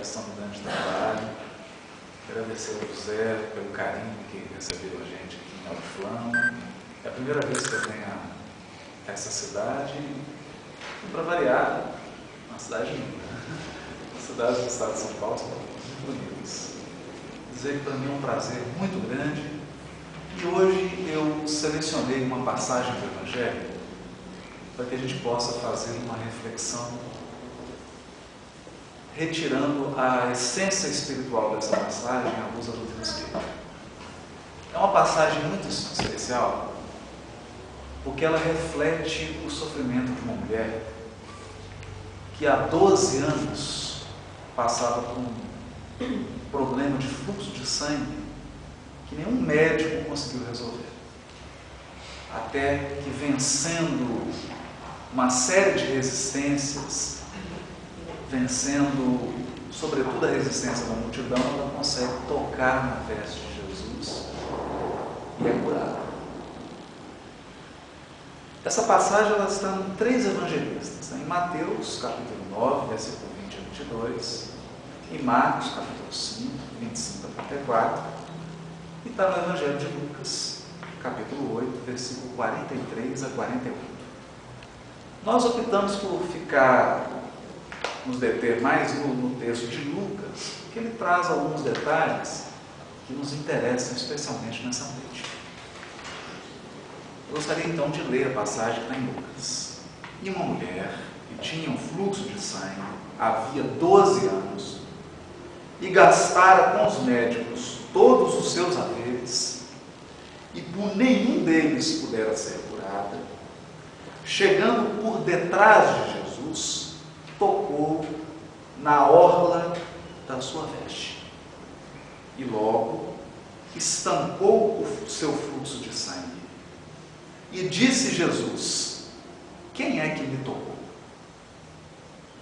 que estão no grande trabalho. Agradecer ao José pelo carinho que recebeu a gente aqui em Alto Flama. É a primeira vez que eu venho a essa cidade, e para variar, uma cidade linda. As cidades do estado de São Paulo são muito bonitas. Dizer que para mim é um prazer muito grande. E hoje eu selecionei uma passagem do Evangelho para que a gente possa fazer uma reflexão retirando a essência espiritual dessa passagem à luz da doutrina espírita. É uma passagem muito especial porque ela reflete o sofrimento de uma mulher que há 12 anos passava por um problema de fluxo de sangue que nenhum médico conseguiu resolver. Até que, vencendo uma série de resistências, vencendo sobretudo a resistência da multidão, ela consegue tocar na veste de Jesus e é curada. Essa passagem ela está em 3 evangelistas, em Mateus, capítulo 9, versículo 20 a 22, em Marcos, capítulo 5, 25 a 34, e está no Evangelho de Lucas, capítulo 8, versículo 43 a 48. Nós optamos por nos deter mais no texto de Lucas, que ele traz alguns detalhes que nos interessam especialmente nessa noite. Eu gostaria então de ler a passagem que está em Lucas. E uma mulher que tinha um fluxo de sangue havia 12 anos e gastara com os médicos todos os seus haveres e por nenhum deles pudera ser curada, chegando por detrás de Jesus, tocou na orla da sua veste e logo estancou o seu fluxo de sangue. E disse Jesus: quem é que me tocou?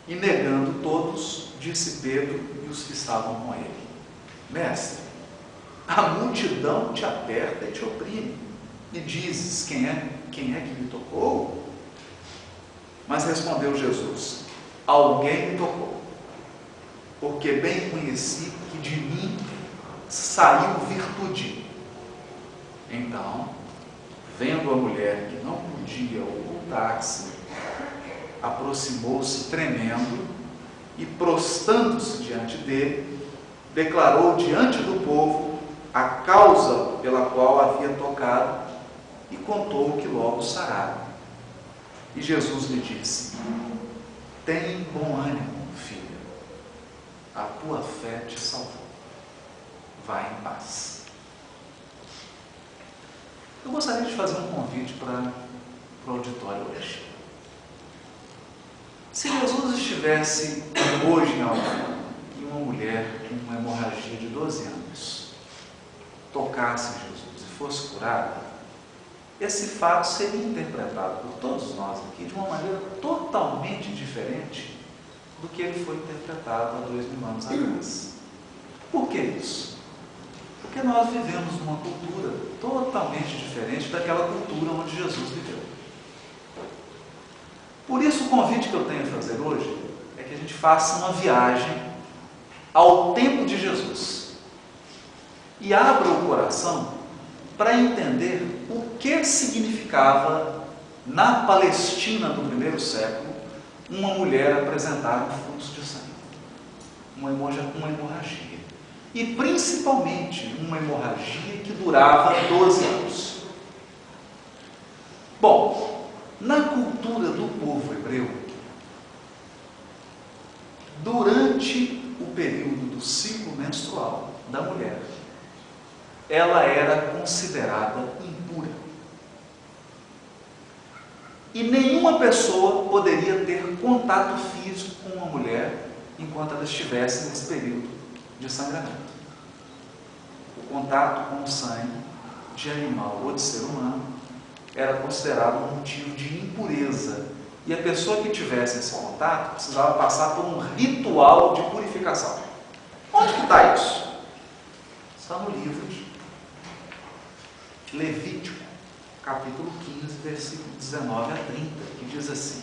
E negando todos, disse Pedro e os que estavam com ele: Mestre, a multidão te aperta e te oprime, e dizes: quem é que me tocou? Mas respondeu Jesus: alguém me tocou, porque bem conheci que de mim saiu virtude. Então, vendo a mulher que não podia ocultar-se, aproximou-se tremendo e, prostrando-se diante dele, declarou diante do povo a causa pela qual havia tocado e contou que logo sarara. E Jesus lhe disse: tem bom ânimo, filha, a tua fé te salvou. Vai em paz. Eu gostaria de fazer um convite para o auditório hoje. Se Jesus estivesse hoje em Alto Flama e uma mulher com uma hemorragia de 12 anos tocasse em Jesus e fosse curada, esse fato seria interpretado por todos nós aqui de uma maneira totalmente diferente do que ele foi interpretado há 2000 anos atrás. Por que isso? Porque nós vivemos numa cultura totalmente diferente daquela cultura onde Jesus viveu. Por isso, o convite que eu tenho a fazer hoje é que a gente faça uma viagem ao tempo de Jesus e abra o coração para entender o que significava, na Palestina do primeiro século, uma mulher apresentar um fluxo de sangue, uma hemorragia. E principalmente uma hemorragia que durava 12 anos. Bom, na cultura do povo hebreu, durante o período do ciclo menstrual da mulher, ela era considerada impura. E nenhuma pessoa poderia ter contato físico com uma mulher enquanto ela estivesse nesse período de sangramento. O contato com o sangue de animal ou de ser humano era considerado um motivo de impureza. E a pessoa que tivesse esse contato precisava passar por um ritual de purificação. Onde que está isso? Está no livro de Levítico, capítulo 15, versículo 19 a 30, que diz assim: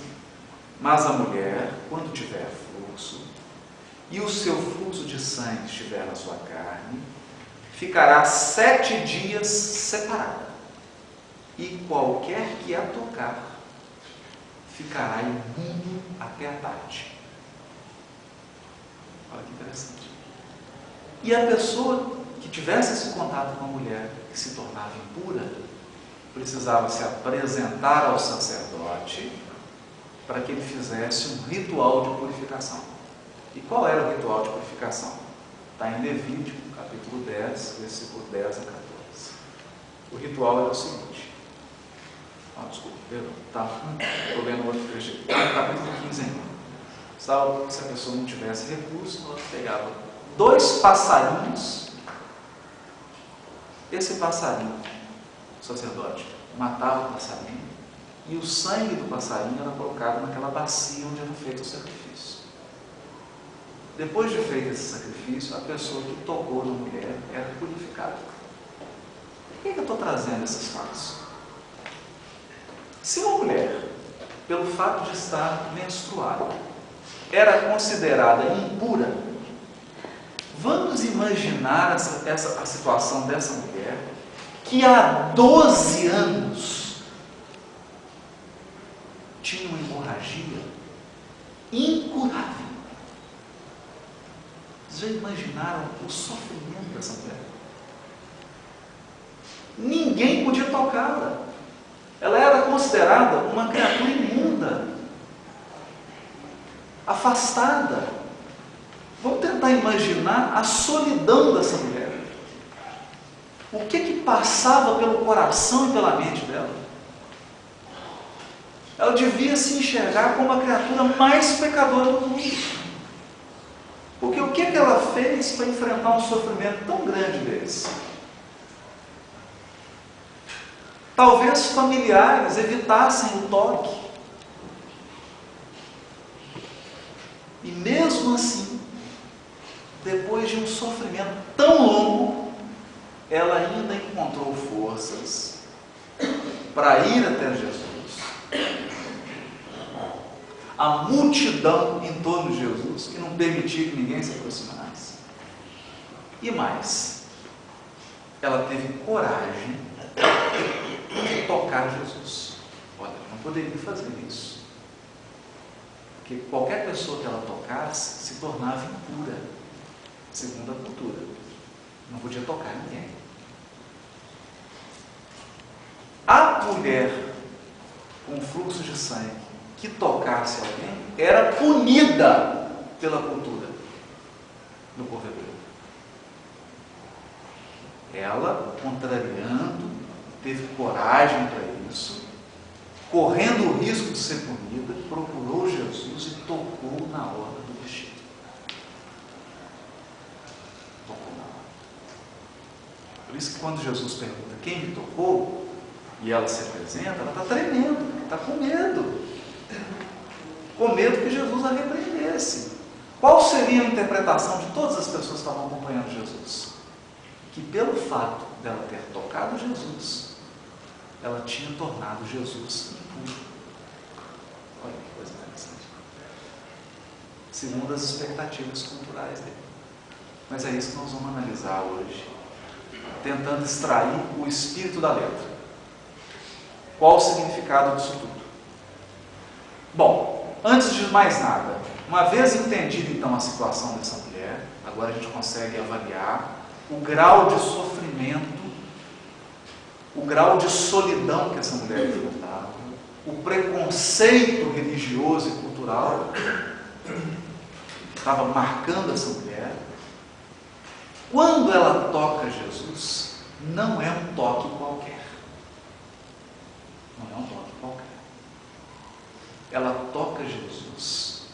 mas a mulher, quando tiver fluxo, e o seu fluxo de sangue estiver na sua carne, ficará 7 dias separada, e qualquer que a tocar ficará imundo até a tarde. Olha que interessante. E a pessoa que tivesse esse contato com a mulher que se tornava impura, precisava se apresentar ao sacerdote para que ele fizesse um ritual de purificação. E qual era o ritual de purificação? Está em Levítico, capítulo 10, versículo 10 a 14. O ritual era o seguinte. Desculpa, perdão. Estou lendo outro trecho aqui. Está no capítulo 15 ainda. Salvo se a pessoa não tivesse recurso, ela pegava 2 passarinhos. Esse passarinho, o sacerdote matava o passarinho, e o sangue do passarinho era colocado naquela bacia onde era feito o sacrifício. Depois de feito esse sacrifício, a pessoa que tocou na mulher era purificada. Por que eu estou trazendo esses fatos? Se uma mulher, pelo fato de estar menstruada, era considerada impura, vamos imaginar a situação dessa mulher que há 12 anos tinha uma hemorragia incurável. Vocês já imaginaram o sofrimento dessa mulher? Ninguém podia tocá-la. Ela era considerada uma criatura imunda, afastada. Vamos tentar imaginar a solidão dessa mulher. O que passava pelo coração e pela mente dela? Ela devia se enxergar como a criatura mais pecadora do mundo. Porque o que ela fez para enfrentar um sofrimento tão grande desse? Talvez familiares evitassem o toque. E mesmo assim, depois de um sofrimento tão longo, ela ainda encontrou forças para ir até Jesus. A multidão em torno de Jesus, que não permitia que ninguém se aproximasse. E mais, ela teve coragem de tocar Jesus. Olha, não poderia fazer isso. Porque qualquer pessoa que ela tocasse se tornava impura, segundo a cultura. Não podia tocar ninguém. A mulher com fluxo de sangue que tocasse alguém era punida pela cultura do povo hebreu. Ela, contrariando, teve coragem para isso, correndo o risco de ser punida, procurou Jesus e tocou na orla do vestido. Tocou na orla. Por isso que quando Jesus pergunta quem me tocou, e ela se apresenta, ela está tremendo, está com medo. Com medo que Jesus a repreendesse. Qual seria a interpretação de todas as pessoas que estavam acompanhando Jesus? Que pelo fato dela ter tocado Jesus, ela tinha tornado Jesus impuro. Olha que coisa interessante. Segundo as expectativas culturais dele. Mas é isso que nós vamos analisar hoje, tentando extrair o espírito da letra. Qual o significado disso tudo? Bom, antes de mais nada, uma vez entendida então a situação dessa mulher, agora a gente consegue avaliar o grau de sofrimento, o grau de solidão que essa mulher enfrentava, o preconceito religioso e cultural que estava marcando essa mulher. Quando ela toca Jesus, não é um toque qualquer. Não é um toque qualquer. Ela toca Jesus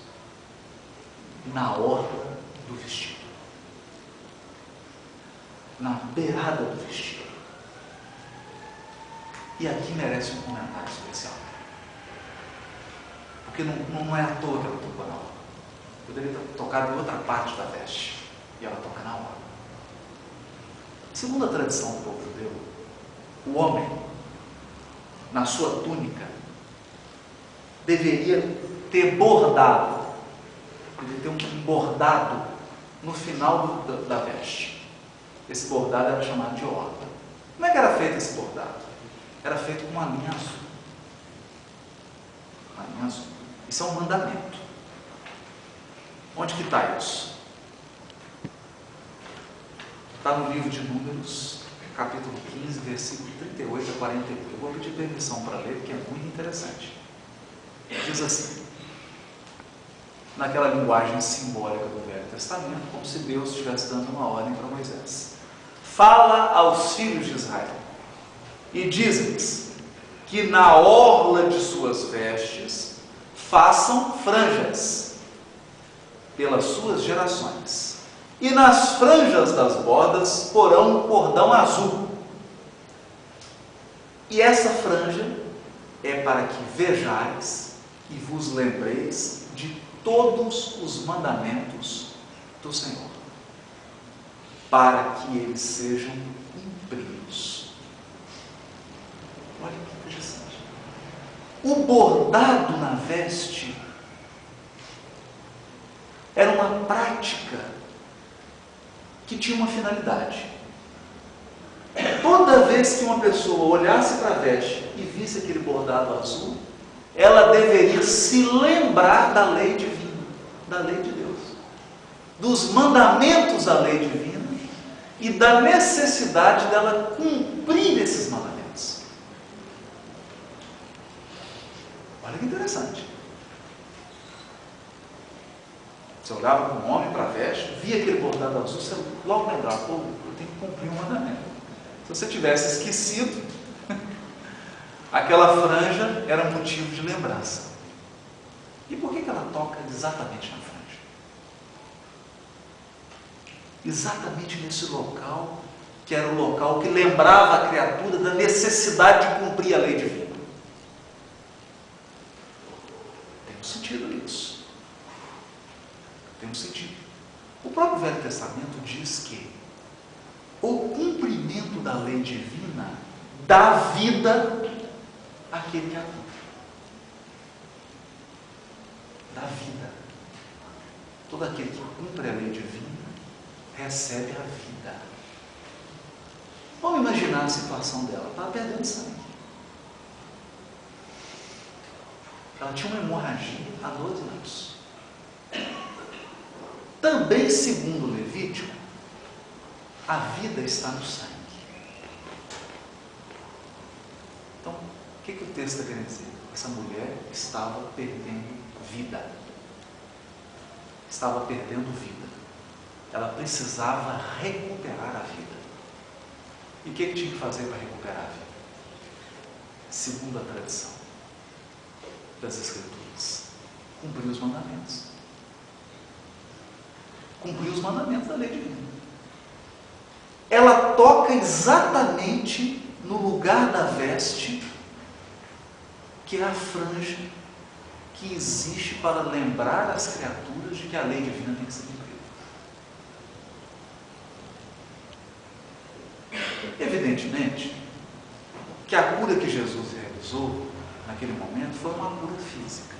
na orla do vestido, na beirada do vestido. E aqui merece um comentário especial, porque não é à toa que ela tocou na orla. Poderia ter tocado em outra parte da veste, e ela toca na orla. Segundo a tradição do povo judeu, o homem, na sua túnica, deveria ter bordado devia ter um bordado no final da veste. Esse bordado era chamado de orla. Como é que era feito esse bordado? Era feito com uma linha azul. Uma linha azul. Isso é um mandamento. Onde que está isso? Está no livro de Números, capítulo 15, versículo 38 a 41. Eu vou pedir permissão para ler, porque é muito interessante. Diz assim, naquela linguagem simbólica do Velho Testamento, como se Deus estivesse dando uma ordem para Moisés. Fala aos filhos de Israel e diz-lhes que na orla de suas vestes façam franjas pelas suas gerações, e nas franjas das bordas porão um cordão azul. E essa franja é para que vejais e vos lembreis de todos os mandamentos do Senhor, para que eles sejam cumpridos. Olha que interessante. O bordado na veste era uma prática que tinha uma finalidade. Toda vez que uma pessoa olhasse para a veste e visse aquele bordado azul, ela deveria se lembrar da lei divina, da lei de Deus, dos mandamentos da lei divina e da necessidade dela cumprir esses mandamentos. Olha que interessante. Você olhava para um homem, para a veste, via aquele bordado azul, você logo lembrava, pô, eu tenho que cumprir um mandamento. Se você tivesse esquecido, aquela franja era motivo de lembrança. E por que ela toca exatamente na franja? Exatamente nesse local, que era o local que lembrava a criatura da necessidade de cumprir a lei divina. Tem um sentido nisso. Tem um sentido. O próprio Velho Testamento diz que o cumprimento da lei divina dá vida àquele que a cumpre. Dá vida. Todo aquele que cumpre a lei divina recebe a vida. Vamos imaginar a situação dela. Ela estava perdendo sangue. Ela tinha uma hemorragia há 12 anos. Também, segundo Levítico, a vida está no sangue. Então, o que o texto está querendo dizer? Essa mulher estava perdendo vida. Estava perdendo vida. Ela precisava recuperar a vida. E o que tinha que fazer para recuperar a vida? Segundo a tradição das Escrituras, cumprir os mandamentos. Cumprir os mandamentos da lei divina. Ela toca exatamente no lugar da veste, que é a franja que existe para lembrar as criaturas de que a lei divina tem que ser cumprida. Evidentemente que a cura que Jesus realizou naquele momento foi uma cura física,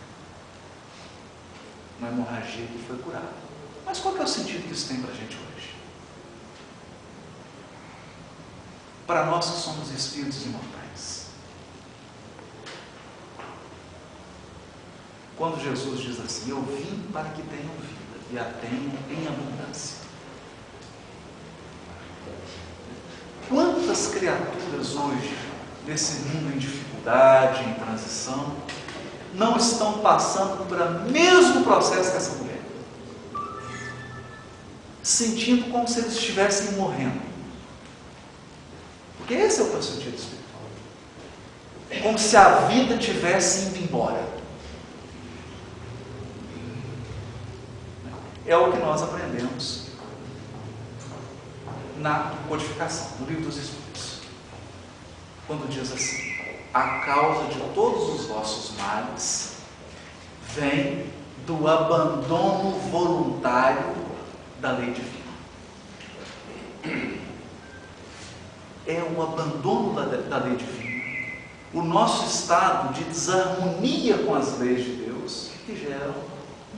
uma hemorragia que foi curada. Mas qual que é o sentido que isso tem para a gente hoje? Para nós que somos espíritos imortais. Quando Jesus diz assim, eu vim para que tenham vida e a tenham em abundância. Quantas criaturas hoje, nesse mundo em dificuldade, em transição, não estão passando por o mesmo processo que essa mulher? Sentindo como se eles estivessem morrendo. Porque esse é o teu sentido espiritual. Como se a vida tivesse indo embora. É o que nós aprendemos na codificação, no Livro dos Espíritos. Quando diz assim, a causa de todos os vossos males vem do abandono voluntário da lei divina. É o abandono da lei divina, o nosso estado de desarmonia com as leis de Deus, que geram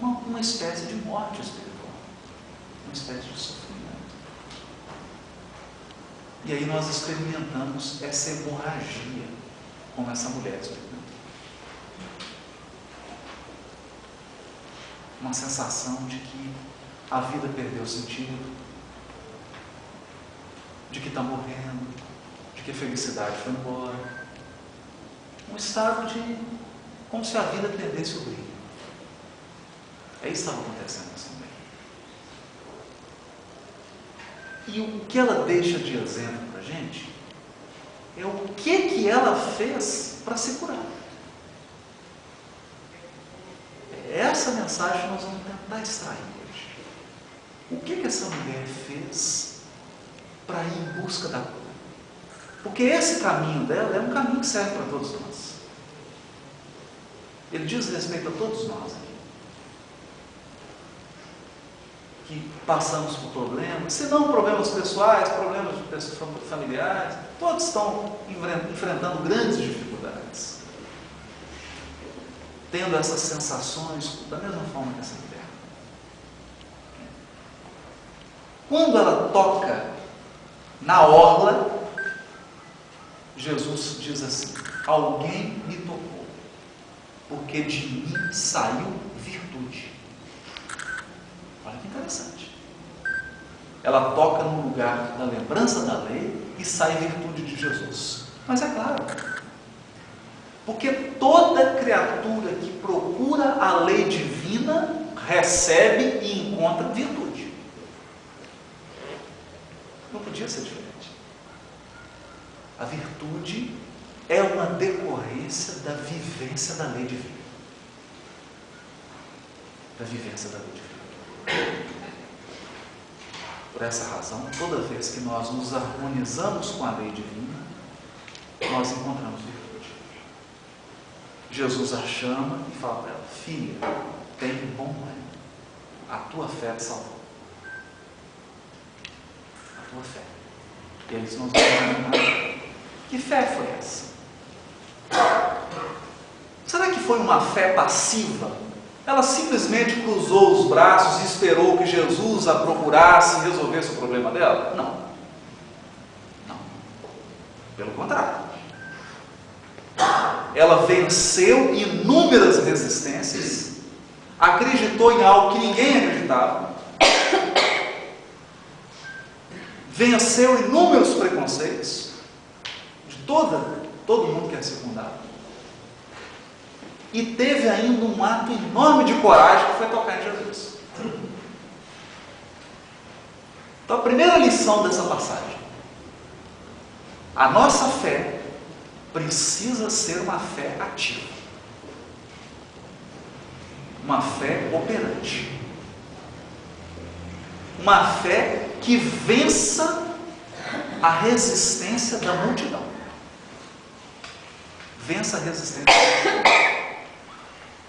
uma espécie de morte espiritual, uma espécie de sofrimento. E aí nós experimentamos essa hemorragia, como essa mulher experimentou. Uma sensação de que a vida perdeu sentido, de que está morrendo, de que a felicidade foi embora. Um estado de como se a vida perdesse o brilho. É isso que estava acontecendo nessa mulher. E o que ela deixa de exemplo para a gente é o que ela fez para se curar. É essa mensagem que nós vamos tentar extrair hoje. O que essa mulher fez para ir em busca da cura? Porque esse caminho dela é um caminho que serve para todos nós. Ele diz respeito a todos nós aqui. Que passamos por problemas, se não problemas pessoais, problemas familiares, todos estão enfrentando grandes dificuldades, tendo essas sensações da mesma forma que essa mulher. Quando ela toca na orla, Jesus diz assim: alguém me tocou, porque de mim saiu virtude. Olha que interessante. Ela toca no lugar da lembrança da lei e sai virtude de Jesus. Mas é claro, porque toda criatura que procura a lei divina recebe e encontra virtude. Não podia ser diferente. A virtude é uma decorrência da vivência da lei divina. Da vivência da lei divina. Por essa razão, toda vez que nós nos harmonizamos com a lei divina, nós encontramos virtude. Jesus a chama e fala para ela: filha, tem bom ânimo, a tua fé te salvou. A tua fé. E aí nós vamos imaginar: que fé foi essa? Será que foi uma fé passiva? Ela simplesmente cruzou os braços e esperou que Jesus a procurasse e resolvesse o problema dela? Não. Não. Pelo contrário. Ela venceu inúmeras resistências, acreditou em algo que ninguém acreditava, venceu inúmeros preconceitos de todo mundo que é circundado. E teve ainda um ato enorme de coragem, que foi tocar em Jesus. Então, a primeira lição dessa passagem: a nossa fé precisa ser uma fé ativa, uma fé operante, uma fé que vença a resistência da multidão. Vença a resistência da multidão.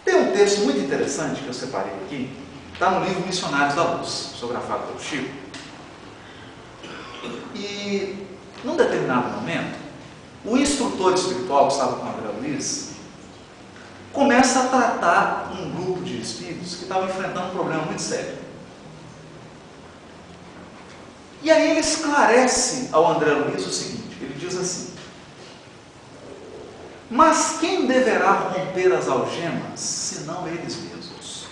Tem um texto muito interessante que eu separei aqui, está no livro Missionários da Luz, psicografado pelo Chico. E, num determinado momento, o instrutor espiritual que estava com o André Luiz começa a tratar um grupo de espíritos que estavam enfrentando um problema muito sério. E aí ele esclarece ao André Luiz o seguinte: ele diz assim: mas quem deverá romper as algemas, senão eles mesmos?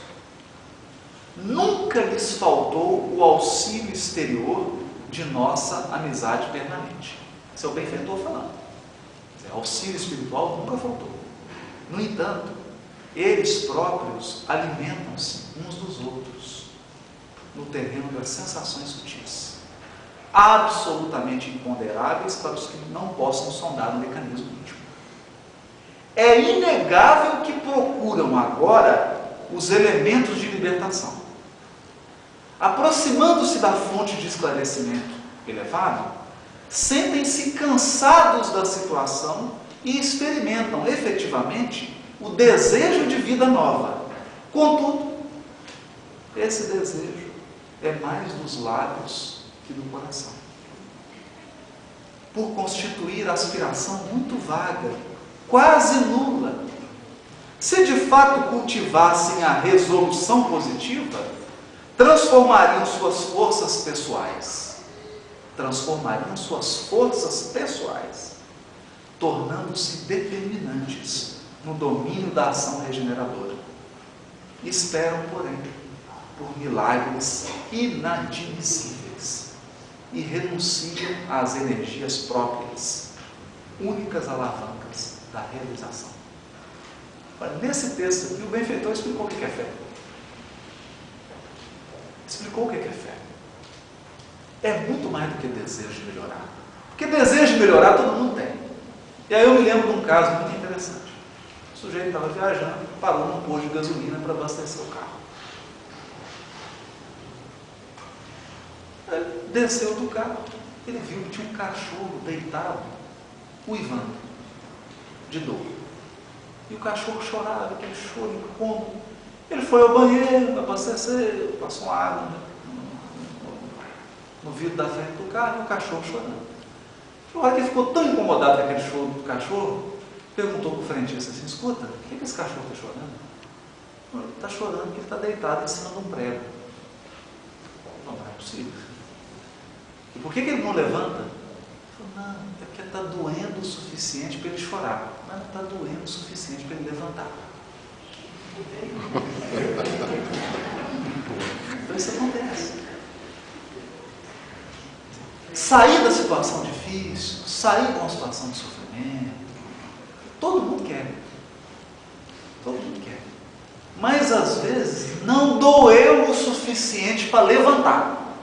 Nunca lhes faltou o auxílio exterior de nossa amizade permanente. Esse é o benfeitor falando. Auxílio espiritual nunca faltou. No entanto, eles próprios alimentam-se uns dos outros no terreno das sensações sutis, absolutamente imponderáveis para os que não possam sondar o mecanismo íntimo. É inegável que procuram agora os elementos de libertação. Aproximando-se da fonte de esclarecimento elevado, sentem-se cansados da situação e experimentam efetivamente o desejo de vida nova. Contudo, esse desejo é mais dos lábios que do coração, por constituir aspiração muito vaga, quase nula, se de fato cultivassem a resolução positiva, transformariam suas forças pessoais, tornando-se determinantes no domínio da ação regeneradora. Esperam, porém, por milagres inadmissíveis e renunciam às energias próprias, únicas alavancas da realização. Olha, nesse texto aqui, o benfeitor explicou o que é fé. Explicou o que é fé. É muito mais do que desejo de melhorar. Porque desejo de melhorar todo mundo tem. E aí eu me lembro de um caso muito interessante. O sujeito estava viajando, parou num posto de gasolina para abastecer o carro. Ele desceu do carro, ele viu que tinha um cachorro deitado, uivando, de dor. E o cachorro chorava, aquele choro incômodo. Ele foi ao banheiro, abastecer, passou uma água no vidro da frente do carro e o cachorro chorando. Na hora que ele ficou tão incomodado com aquele choro do cachorro, perguntou para o frentista assim: escuta, por que esse cachorro está chorando? Ele está chorando porque ele está deitado em cima de um prego. Não é possível. E por que ele não levanta? Ele falou: não, é porque está doendo o suficiente para ele chorar, mas não está doendo o suficiente para ele levantar. Então isso acontece. Sair da situação difícil, sair de uma situação de sofrimento, todo mundo quer. Todo mundo quer. Mas às vezes não doeu o suficiente para levantar,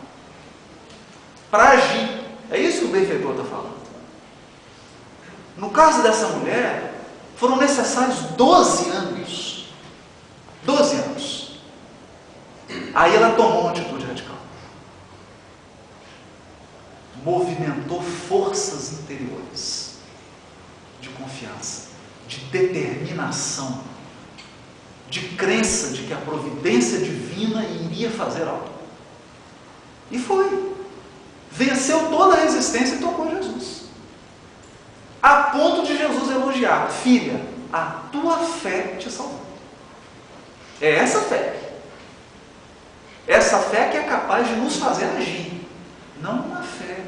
para agir. É isso que o benfeitor está falando. No caso dessa mulher, foram necessários 12 anos. 12 anos. Aí ela tomou uma atitude radical. Movimentou forças interiores de confiança, de determinação, de crença de que a providência divina iria fazer algo. E foi. Venceu toda a resistência e tocou Jesus. A ponto de Jesus elogiar: filha, a tua fé te salvou. É essa fé. Essa fé que é capaz de nos fazer agir. Não a fé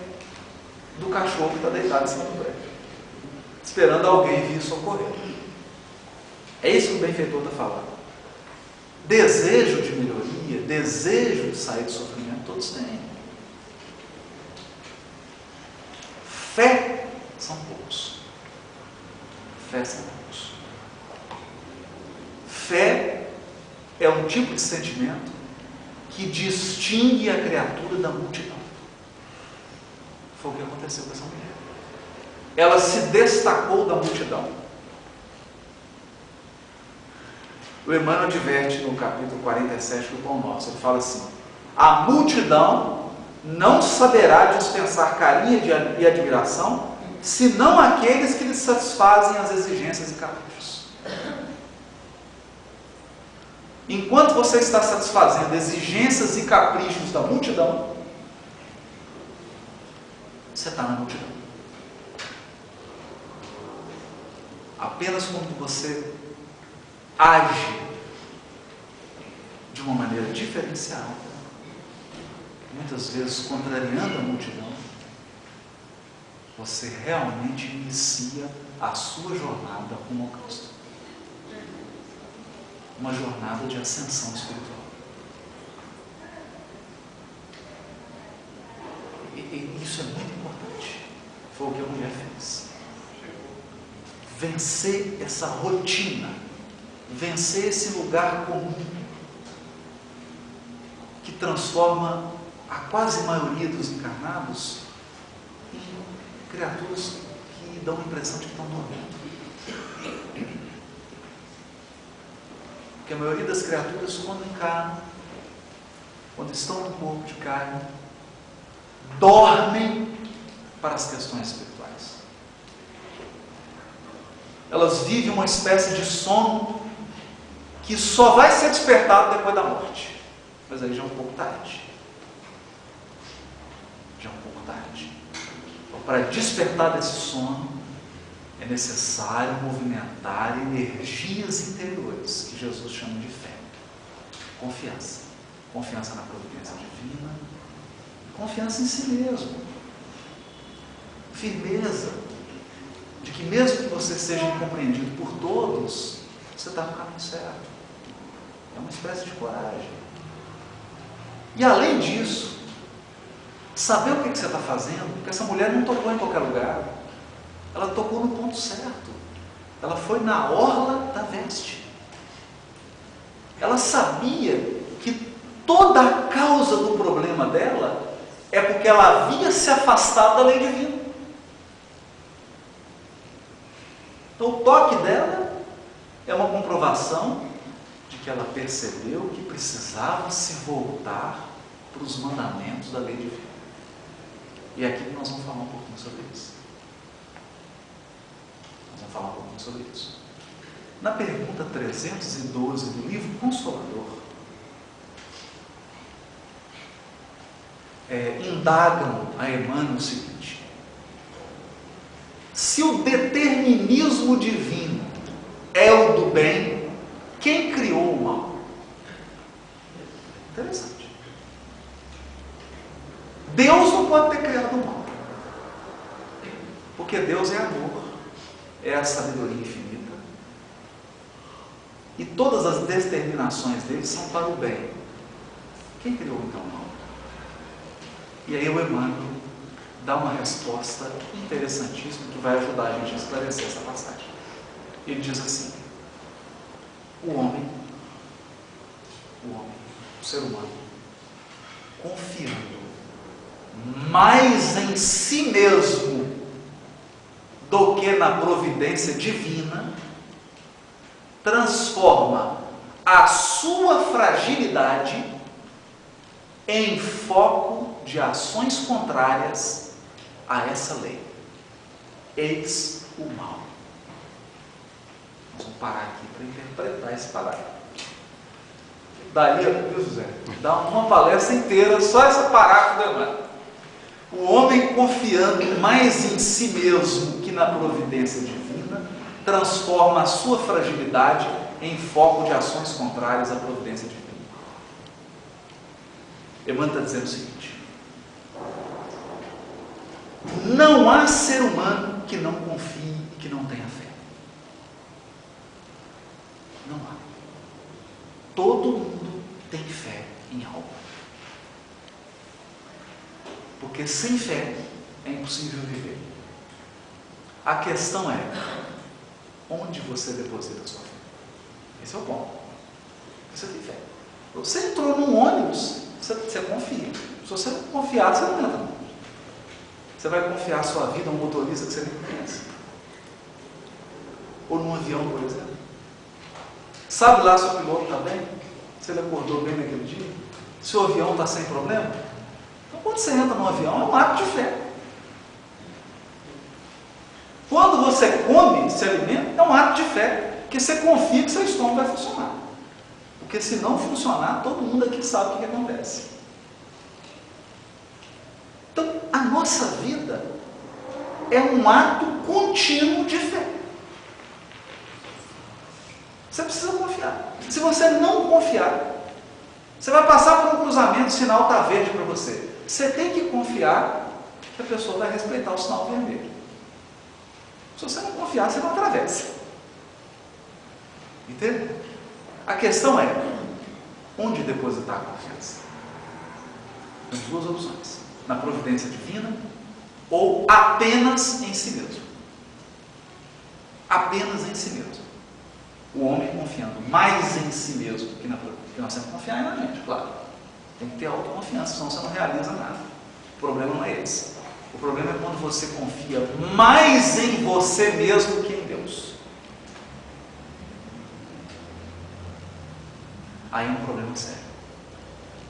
do cachorro que está deitado em cima do prédio, esperando alguém vir socorrer. É isso que o benfeitor está falando. Desejo de melhoria, desejo de sair do sofrimento, todos têm. Fé são poucos. Fé são poucos. Fé é um tipo de sentimento que distingue a criatura da multidão. Foi o que aconteceu com essa mulher. Ela se destacou da multidão. O Emmanuel adverte no capítulo 47 do Pão Nosso. Ele fala assim: a multidão não saberá dispensar carinho e admiração, senão aqueles que lhe satisfazem as exigências e caprichos. Enquanto você está satisfazendo exigências e caprichos da multidão, você está na multidão. Apenas quando você age de uma maneira diferenciada, muitas vezes contrariando a multidão, você realmente inicia a sua jornada rumo ao Cristo. Uma jornada de ascensão espiritual. E isso é muito importante. Foi o que a mulher fez. Vencer essa rotina, vencer esse lugar comum, que transforma a quase maioria dos encarnados em criaturas que dão a impressão de que estão dormindo. Porque a maioria das criaturas, quando encarnam, quando estão no corpo de carne, dormem para as questões espirituais. Elas vivem uma espécie de sono que só vai ser despertado depois da morte. Mas aí já é um pouco tarde. Já é um pouco tarde. Então, para despertar desse sono, é necessário movimentar energias interiores, que Jesus chama de fé. Confiança. Confiança na providência divina, confiança em si mesmo. Firmeza de que mesmo que você seja incompreendido por todos, você está no caminho certo. É uma espécie de coragem. E além disso, saber o que você está fazendo, porque essa mulher não tocou em qualquer lugar. Ela tocou no ponto certo. Ela foi na orla da veste. Ela sabia que toda a causa do problema dela é porque ela havia se afastado da lei divina. Então o toque dela é uma comprovação de que ela percebeu que precisava se voltar para os mandamentos da lei divina. E é aqui que nós vamos falar um pouquinho sobre isso. Nós vamos falar um pouquinho sobre isso. Na pergunta 312 do livro Consolador, indagam a Emmanuel o seguinte: se o determinismo divino é o do bem, quem criou o mal? Interessante. Deus não pode ter criado o mal, porque Deus é amor, é a sabedoria infinita, e todas as determinações dele são para o bem. Quem criou então o mal? E aí o Emmanuel dá uma resposta interessantíssima que vai ajudar a gente a esclarecer essa passagem. Ele diz assim: o homem, o ser humano, confiando mais em si mesmo do que na providência divina, transforma a sua fragilidade em foco de ações contrárias a essa lei. Eis o mal. Nós vamos parar aqui para interpretar esse parágrafo. Daria, Deus José, dá uma palestra inteira, só essa parágrafo do Emmanuel. O homem, confiando mais em si mesmo que na providência divina, transforma a sua fragilidade em foco de ações contrárias à providência divina. Emmanuel está dizendo o seguinte: não há ser humano que não confie e que não tenha fé. Não há. Todo mundo tem fé em algo. Porque sem fé é impossível viver. A questão é: onde você deposita a sua fé? Esse é o ponto. Você tem fé. Você entrou num ônibus, você confia. Se você não confiar, você não entra no ônibus. Você vai confiar a sua vida a um motorista que você nem conhece? Ou num avião, por exemplo? Sabe lá se o piloto está bem? Se ele acordou bem naquele dia? Se o avião está sem problema? Então, quando você entra no avião, é um ato de fé. Quando você come, se alimenta, é um ato de fé, porque você confia que seu estômago vai funcionar. Porque se não funcionar, todo mundo aqui sabe o que acontece. Então, a nossa vida é um ato contínuo de fé. Você precisa confiar. Se você não confiar, você vai passar por um cruzamento, o sinal está verde para você. Você tem que confiar que a pessoa vai respeitar o sinal vermelho. Se você não confiar, você não atravessa. Entende? A questão é: onde depositar a confiança? Temos duas opções: na providência divina ou apenas em si mesmo. Apenas em si mesmo. O homem confiando mais em si mesmo que na providência. Porque nós temos que confiar na gente, claro. Tem que ter autoconfiança, senão você não realiza nada. O problema não é esse. O problema é quando você confia mais em você mesmo que em Deus. Aí é um problema sério.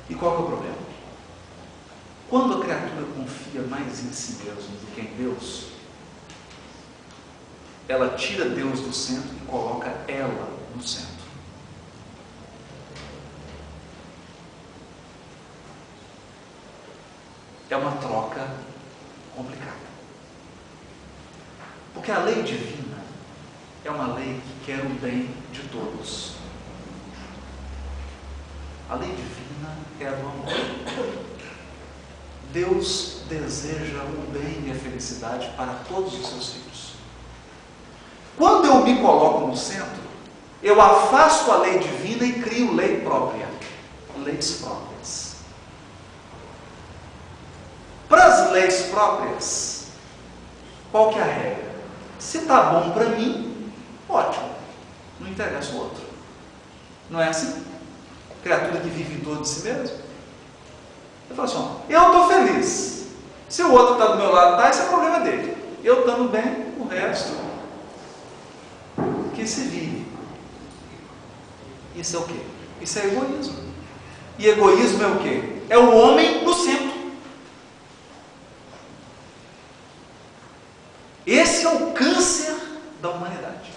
E qual que é o problema? Quando a criatura confia mais em si mesmo do que em Deus, ela tira Deus do centro e coloca ela no centro. É uma troca complicada. Porque a lei divina é uma lei que quer o bem de todos. A lei divina é a do amor. Deus deseja o bem e a felicidade para todos os seus filhos. Quando eu me coloco no centro, eu afasto a lei divina e crio lei própria, leis próprias. Para as leis próprias, qual que é a regra? Se está bom para mim, ótimo, não interessa o outro. Não é assim? Criatura que vive em torno de si mesmo. Eu falo assim, ó, eu estou feliz. Se o outro está do meu lado, esse é o problema dele. Eu estando bem, o resto que se vive. Isso é o quê? Isso é egoísmo. E egoísmo é o quê? É o homem no centro. Esse é o câncer da humanidade.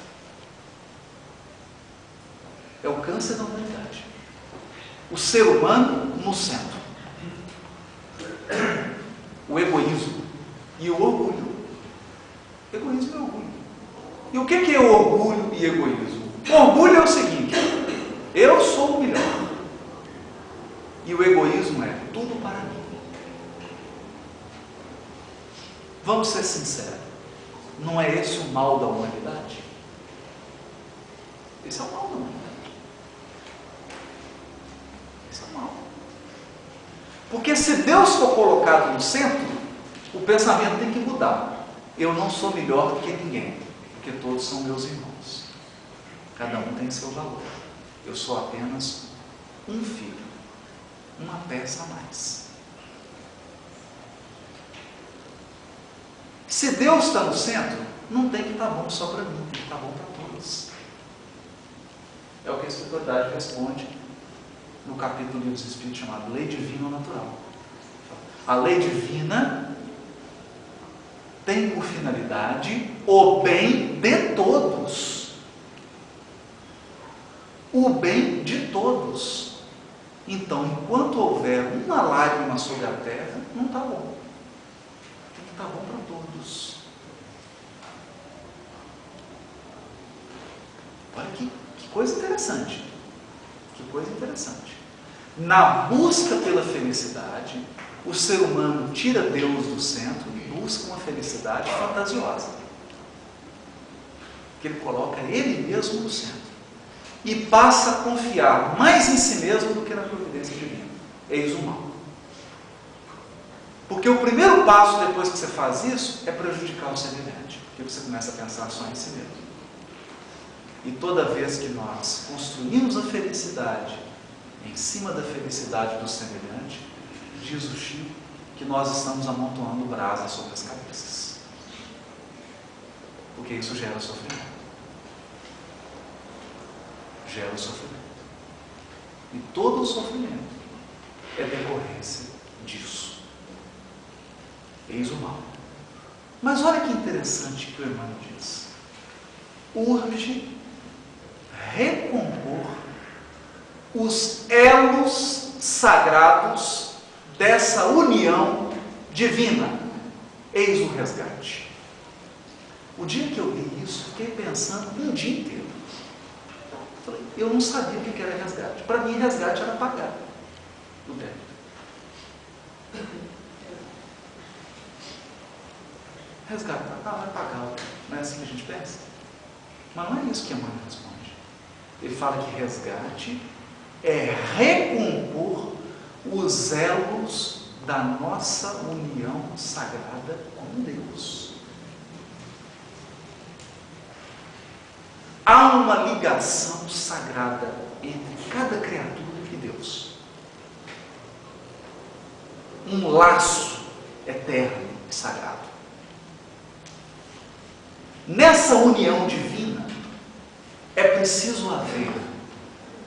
É o câncer da humanidade. O ser humano no centro. O egoísmo e o orgulho. Egoísmo é orgulho. E o que é orgulho e egoísmo? Orgulho é o seguinte: eu sou o melhor. E o egoísmo é tudo para mim. Vamos ser sinceros. Não é esse o mal da humanidade? Esse é o mal da humanidade. Esse é o mal. Porque se Deus for colocado no centro, o pensamento tem que mudar. Eu não sou melhor do que ninguém, porque todos são meus irmãos. Cada um tem seu valor. Eu sou apenas um filho, uma peça a mais. Se Deus está no centro, não tem que estar bom só para mim, tem que estar bom para todos. É o que a espiritualidade responde no capítulo do Livro dos Espíritos chamado Lei Divina ou Natural. A lei divina tem por finalidade o bem de todos. O bem de todos. Então, enquanto houver uma lágrima sobre a terra, não está bom. Tem que estar bom para todos. Olha que coisa interessante. Que coisa interessante. Na busca pela felicidade, o ser humano tira Deus do centro e busca uma felicidade fantasiosa. Que ele coloca ele mesmo no centro. E passa a confiar mais em si mesmo do que na providência divina. Eis o mal. Porque o primeiro passo depois que você faz isso é prejudicar o semelhante. Porque você começa a pensar só em si mesmo. E toda vez que nós construímos a felicidade em cima da felicidade do semelhante, diz o Chico que nós estamos amontoando brasa sobre as cabeças. Porque isso gera sofrimento. Gera o sofrimento. E todo o sofrimento é decorrência disso. Eis o mal. Mas olha que interessante que o Emmanuel diz. Urge recompor os elos sagrados dessa união divina. Eis o resgate. O dia que eu li isso, fiquei pensando um dia inteiro. Eu não sabia o que era resgate. Para mim, resgate era pagar o débito. Resgate, vai pagar. Não é assim que a gente pensa? Mas não é isso que Emmanuel responde. Ele fala que resgate é recompor os elos da nossa união sagrada com Deus. Há uma ligação sagrada entre cada criatura e Deus. Um laço eterno e sagrado. Nessa união divina, é preciso haver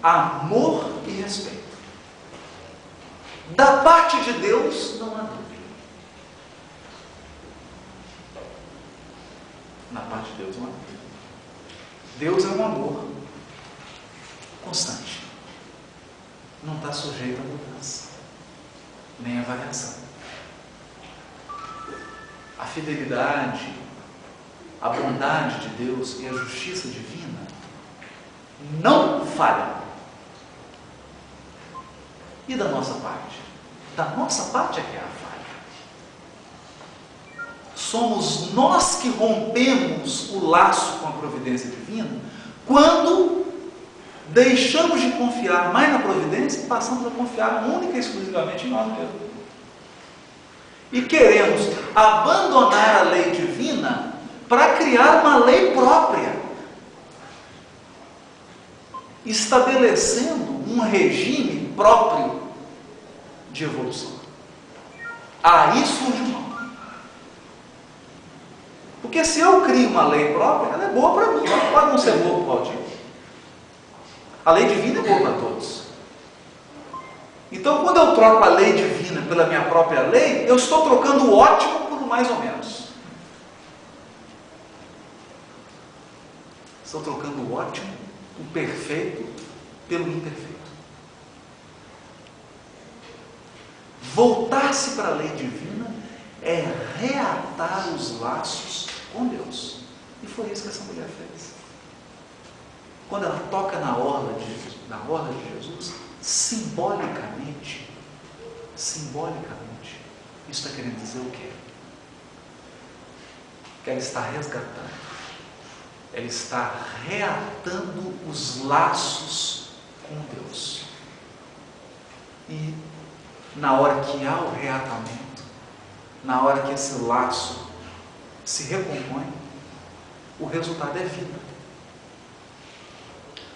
amor e respeito. Da parte de Deus, não há dúvida. Na parte de Deus, não há dúvida. Deus é um amor constante. Não está sujeito a mudança, nem a variação. A fidelidade a bondade de Deus e a justiça divina não falham. E da nossa parte? Da nossa parte é que é a falha. Somos nós que rompemos o laço com a providência divina quando deixamos de confiar mais na providência e passamos a confiar única e exclusivamente em nós mesmos. E queremos abandonar a lei divina para criar uma lei própria, estabelecendo um regime próprio de evolução. Aí surge o mal. Porque se eu crio uma lei própria, ela é boa para mim, ela pode não ser boa para o Claudinho. A lei divina é boa para todos. Então, quando eu troco a lei divina pela minha própria lei, eu estou trocando o ótimo por o mais ou menos. Estou trocando o ótimo, o perfeito, pelo imperfeito. Voltar-se para a lei divina é reatar os laços com Deus. E foi isso que essa mulher fez. Quando ela toca na orla de Jesus, simbolicamente, isso está querendo dizer o quê? Que ela está resgatando, ela está reatando os laços com Deus. E na hora que há o reatamento, na hora que esse laço se recompõe, o resultado é vida.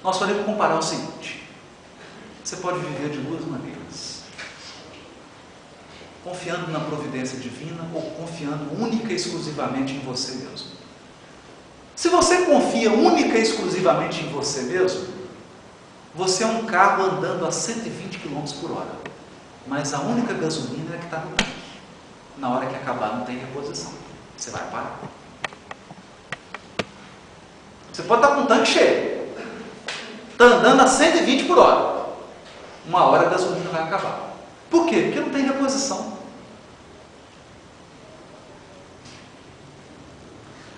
Nós podemos comparar o seguinte: você pode viver de duas maneiras, confiando na providência divina ou confiando única e exclusivamente em você mesmo. Se você confia única e exclusivamente em você mesmo, você é um carro andando a 120 km por hora, mas a única gasolina é que está no tanque. Na hora que acabar não tem reposição, você vai parar. Você pode estar com o tanque cheio, está andando a 120 por hora, uma hora a gasolina vai acabar. Por quê? Porque não tem reposição.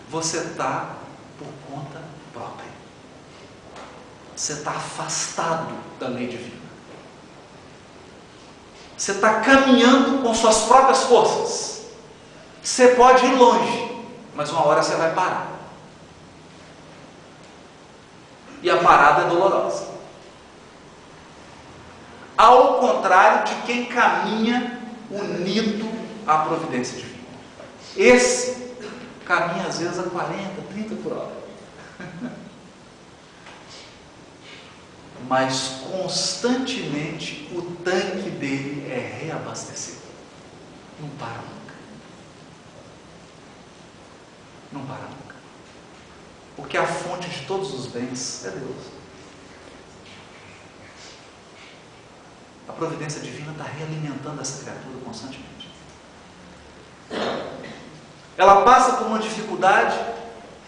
Você está por conta própria. Você está afastado da lei divina. Você está caminhando com suas próprias forças. Você pode ir longe, mas uma hora você vai parar. E a parada é dolorosa. Ao contrário de quem caminha unido à providência divina. Esse caminha às vezes a 40, 30 por hora. Mas constantemente o tanque dele é reabastecido. Não para nunca. Não para nunca. Porque a fonte de todos os bens é Deus. A providência divina está realimentando essa criatura constantemente. Ela passa por uma dificuldade,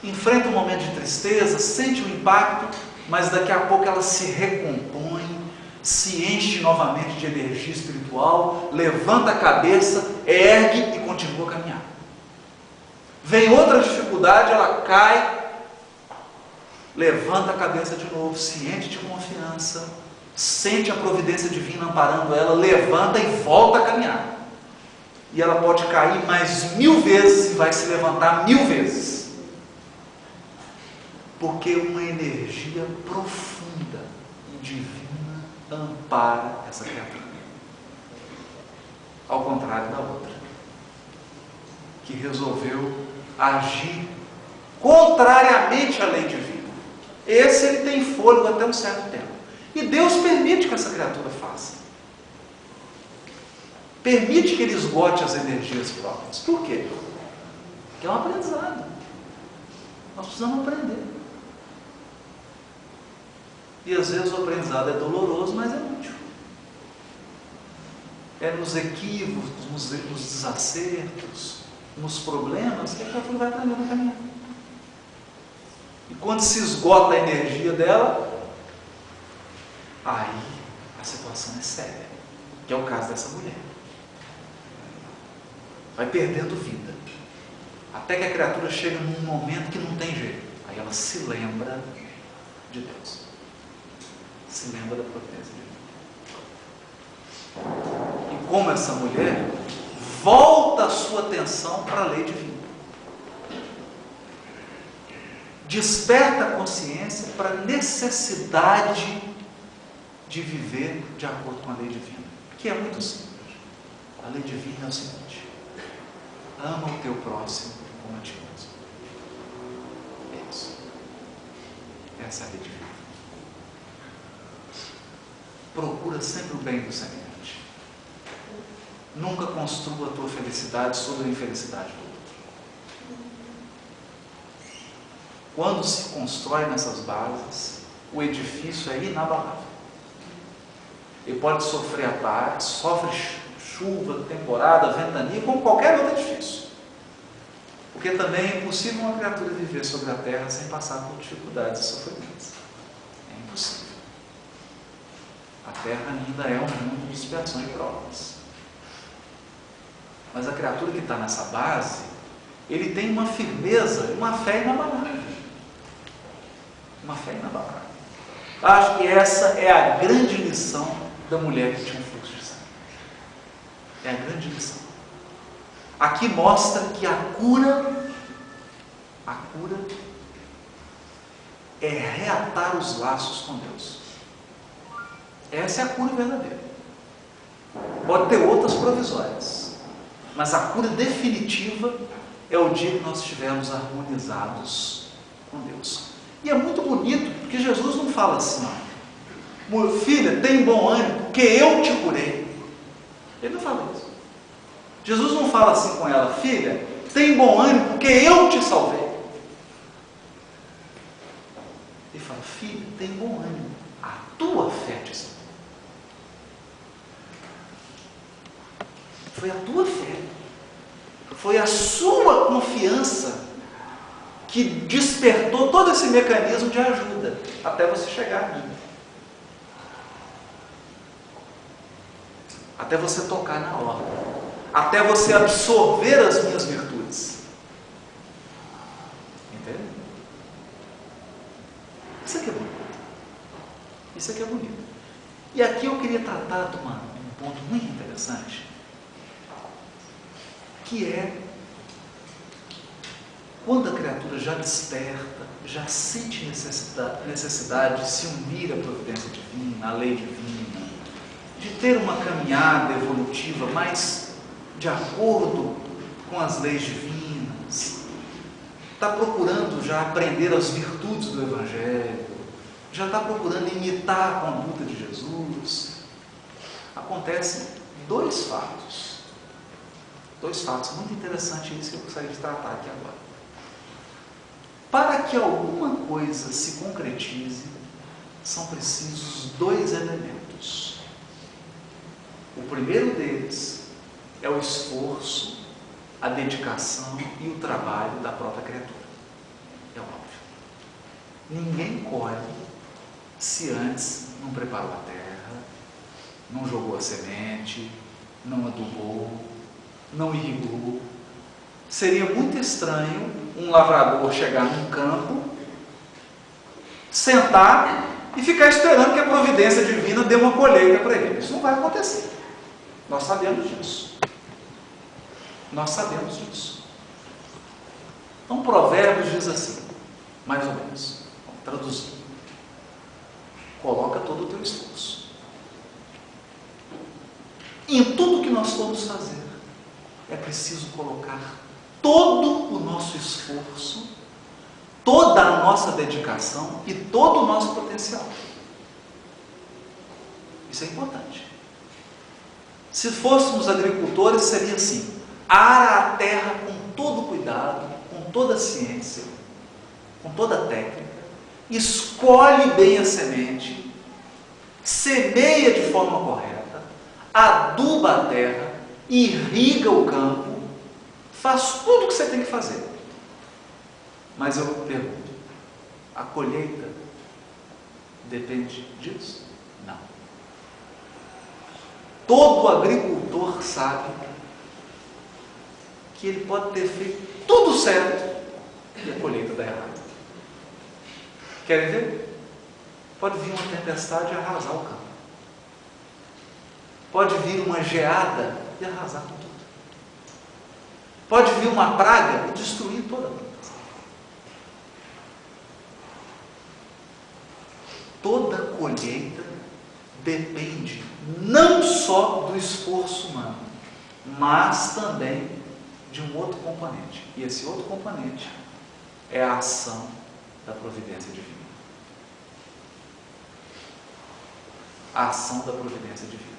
enfrenta um momento de tristeza, sente o impacto, mas daqui a pouco ela se recompõe, se enche novamente de energia espiritual, levanta a cabeça, ergue e continua a caminhar. Vem outra dificuldade, ela cai, levanta a cabeça de novo, se enche de confiança, sente a providência divina amparando ela, levanta e volta a caminhar. E ela pode cair mais 1000 vezes e vai se levantar 1000 vezes. Porque uma energia profunda e divina ampara essa criatura. Ao contrário da outra, que resolveu agir contrariamente à lei divina. Esse ele tem fôlego até um certo tempo. E Deus permite que essa criatura faça. Permite que ele esgote as energias próprias. Por quê? Porque é um aprendizado. Nós precisamos aprender. E às vezes o aprendizado é doloroso, mas é útil. É nos equívocos, nos desacertos, nos problemas que a criatura vai aprendendo a caminhar. E quando se esgota a energia dela, aí a situação é séria, que é o caso dessa mulher. Vai perdendo vida. Até que a criatura chega num momento que não tem jeito. Aí ela se lembra de Deus. Se lembra da providência de Deus. E como essa mulher volta a sua atenção para a lei divina. Desperta a consciência para a necessidade de viver de acordo com a lei divina, que é muito simples. A lei divina é o seguinte: ama o teu próximo como a ti mesmo. É isso. Essa é a lei divina. Procura sempre o bem do semelhante. Nunca construa a tua felicidade sobre a infelicidade do outro. Quando se constrói nessas bases, o edifício é inabalável. Ele pode sofrer ataques, sofre chuva, temporada, ventania, como qualquer outro edifício. Porque também é impossível uma criatura viver sobre a terra sem passar por dificuldades e sofrimentos. É impossível. A terra ainda é um mundo de expiação e provas. Mas a criatura que está nessa base, ele tem uma firmeza, uma fé inabalável. Uma fé inabalável. Acho que essa é a grande lição da mulher que tinha um fluxo de sangue. É a grande lição. Aqui mostra que a cura é reatar os laços com Deus. Essa é a cura verdadeira. Pode ter outras provisórias, mas a cura definitiva é o dia que nós estivermos harmonizados com Deus. E é muito bonito, porque Jesus não fala assim: filha, tem bom ânimo, porque eu te curei. Ele não fala isso. Jesus não fala assim com ela: filha, tem bom ânimo, porque eu te salvei. Ele fala: filha, tem bom ânimo, a tua fé te salvou. Foi a tua fé, foi a sua confiança que despertou todo esse mecanismo de ajuda até você chegar a mim. Até você tocar na obra, até você absorver as minhas virtudes. Entende? Isso aqui é bonito. Isso aqui é bonito. E aqui eu queria tratar de um ponto muito interessante, que é quando a criatura já desperta, já sente necessidade de se unir à providência divina, à lei divina, de ter uma caminhada evolutiva mais de acordo com as leis divinas, está procurando já aprender as virtudes do Evangelho, já está procurando imitar a conduta de Jesus, acontecem dois fatos muito interessantes que eu gostaria de tratar aqui agora. Para que alguma coisa se concretize, são precisos dois elementos. O primeiro deles é o esforço, a dedicação e o trabalho da própria criatura. É óbvio. Ninguém colhe se antes não preparou a terra, não jogou a semente, não adubou, não irrigou. Seria muito estranho um lavrador chegar num campo, sentar e ficar esperando que a providência divina dê uma colheita para ele. Isso não vai acontecer. Nós sabemos disso. Nós sabemos disso. Então, Provérbios diz assim, mais ou menos, vamos traduzir: coloca todo o teu esforço. Em tudo que nós formos fazer, é preciso colocar todo o nosso esforço, toda a nossa dedicação e todo o nosso potencial. Isso é importante. Se fôssemos agricultores, seria assim: ara a terra com todo cuidado, com toda a ciência, com toda a técnica, escolhe bem a semente, semeia de forma correta, aduba a terra, irriga o campo, faz tudo o que você tem que fazer. Mas eu pergunto: a colheita depende disso? Não. Todo agricultor sabe que ele pode ter feito tudo certo e a colheita dá errado. Querem ver? Pode vir uma tempestade e arrasar o campo. Pode vir uma geada e arrasar com tudo. Pode vir uma praga e destruir toda a plantação. Toda colheita depende não só do esforço humano, mas também de um outro componente. E esse outro componente é a ação da providência divina. A ação da providência divina.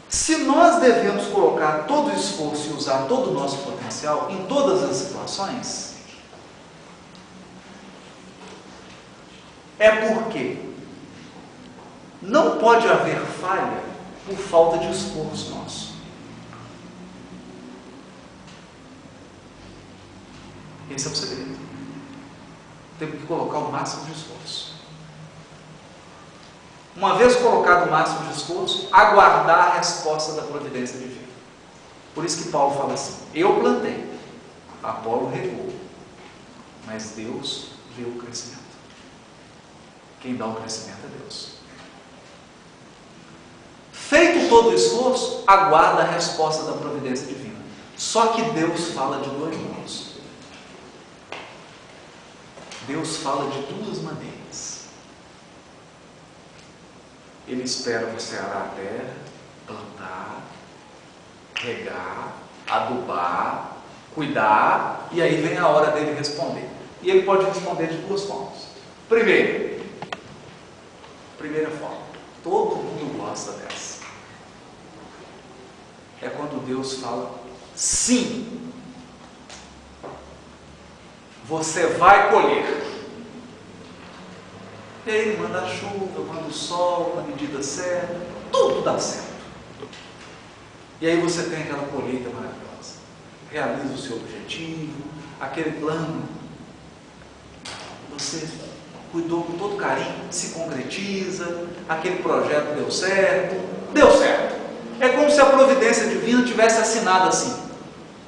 Se nós devemos colocar todo o esforço e usar todo o nosso potencial em todas as situações, é porque não pode haver falha por falta de esforço nosso. Esse é o segredo. Temos que colocar o máximo de esforço. Uma vez colocado o máximo de esforço, aguardar a resposta da providência divina. Por isso que Paulo fala assim: eu plantei, Apolo regou, mas Deus vê o crescimento. Quem dá o crescimento é Deus. Feito todo o esforço, aguarda a resposta da providência divina. Só que Deus fala de dois modos. Deus fala de duas maneiras. Ele espera você arar a terra, plantar, regar, adubar, cuidar, e aí vem a hora dele responder. E ele pode responder de duas formas. Primeira forma, todo mundo gosta dessa. É quando Deus fala: sim, você vai colher. E aí ele manda a chuva, manda o sol, na medida certa, tudo dá certo. E aí você tem aquela colheita maravilhosa. Realiza o seu objetivo, aquele plano. Você cuidou com todo carinho, se concretiza, aquele projeto deu certo. Deu certo. É como se a providência divina tivesse assinado assim: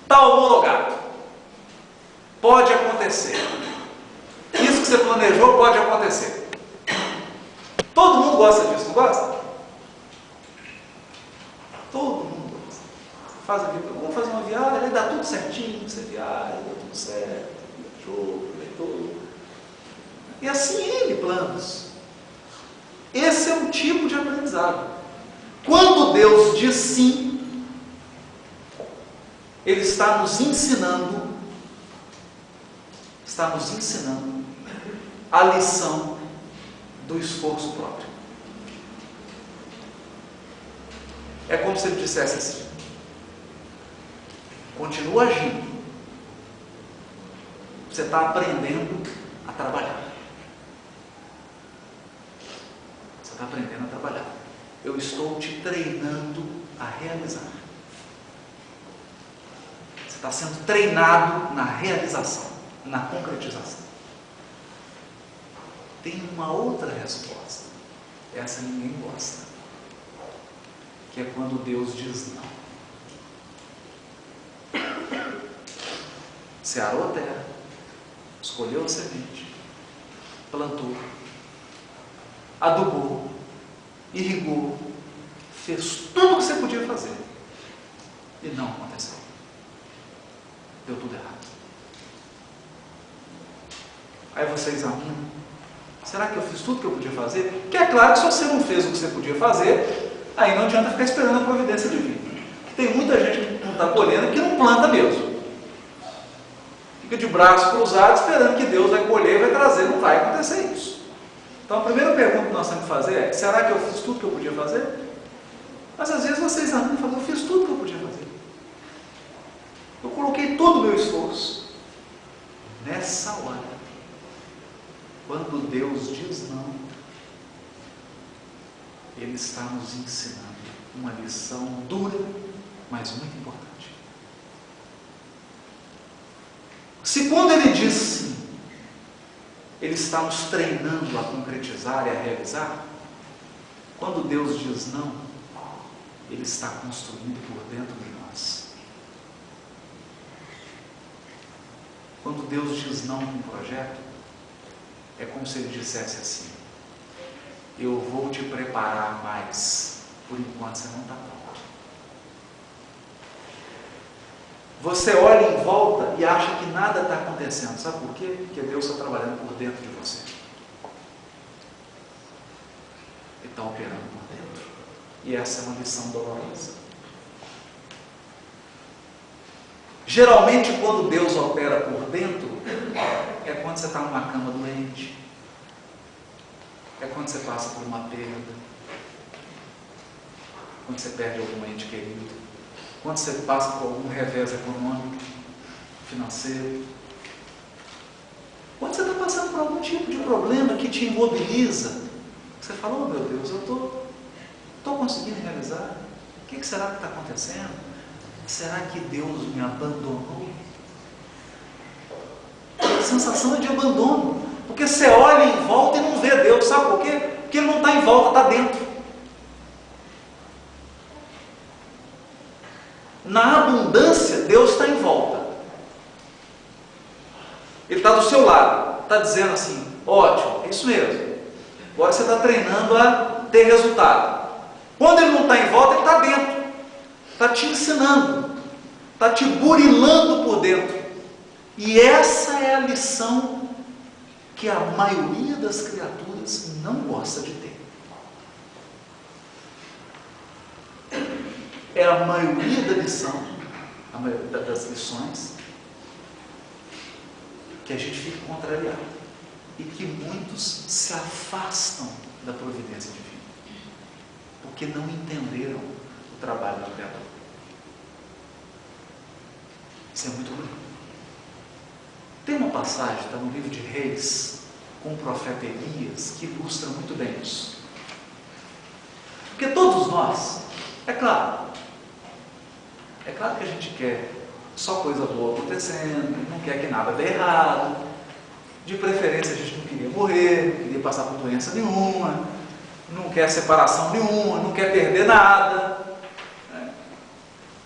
está homologado. Pode acontecer. Isso que você planejou pode acontecer. Todo mundo gosta disso, não gosta? Todo mundo gosta. Faz aqui, vamos fazer uma viagem, aí dá tudo certinho, você viaja, dá tudo certo, viajou, aproveitou. E assim N planos. Esse é um tipo de aprendizado. Quando Deus diz sim, Ele está nos ensinando a lição do esforço próprio. É como se Ele dissesse assim: continua agindo, você está aprendendo a trabalhar. Você está aprendendo a trabalhar. Eu estou te treinando a realizar. Você está sendo treinado na realização, na concretização. Tem uma outra resposta. Essa ninguém gosta. Que é quando Deus diz não. Você arou a terra, escolheu a semente, plantou, adubou, irrigou, fez tudo o que você podia fazer. E não aconteceu. Deu tudo errado. Aí você examina: será que eu fiz tudo o que eu podia fazer? Porque é claro que se você não fez o que você podia fazer, aí não adianta ficar esperando a providência divina. Tem muita gente que não está colhendo que não planta mesmo. Fica de braços cruzados esperando que Deus vai colher e vai trazer. Não vai acontecer isso. Então a primeira pergunta que nós temos que fazer é: será que eu fiz tudo o que eu podia fazer? Mas às vezes você examina e fala: eu fiz tudo o que eu podia fazer. Eu coloquei todo o meu esforço. Nessa hora, quando Deus diz não, Ele está nos ensinando uma lição dura, mas muito importante. Se quando Ele diz sim, Ele está nos treinando a concretizar e a realizar, quando Deus diz não, Ele está construindo por dentro de nós. Quando Deus diz não para um projeto, é como se Ele dissesse assim: eu vou te preparar mais, por enquanto você não está pronto. Você olha em volta e acha que nada está acontecendo. Sabe por quê? Porque Deus está trabalhando por dentro de você. Ele está operando por dentro. E essa é uma lição dolorosa. Geralmente, quando Deus opera por dentro, é quando você está numa cama doente, é quando você passa por uma perda, quando você perde algum ente querido, quando você passa por algum revés econômico, financeiro, quando você está passando por algum tipo de problema que te imobiliza, você fala: oh meu Deus, eu estou conseguindo realizar, o que será que está acontecendo? Será que Deus me abandonou? A sensação é de abandono, porque você olha em volta e não vê Deus. Sabe por quê? Porque Ele não está em volta, está dentro. Na abundância, Deus está em volta. Ele está do seu lado, está dizendo assim: ótimo, é isso mesmo, agora você está treinando a ter resultado. Quando Ele não está em volta, Ele está dentro, está te ensinando, está te burilando por dentro. E essa é a lição que a maioria das criaturas não gosta de ter. É a maioria da lição, a maioria das lições, que a gente fica contrariado e que muitos se afastam da providência divina, porque não entenderam o trabalho do Criador. Isso é muito bonito. Tem uma passagem, está no livro de Reis, com o profeta Elias, que ilustra muito bem isso. Porque todos nós, é claro que a gente quer só coisa boa acontecendo, não quer que nada dê errado, de preferência a gente não queria morrer, não queria passar por doença nenhuma, não quer separação nenhuma, não quer perder nada.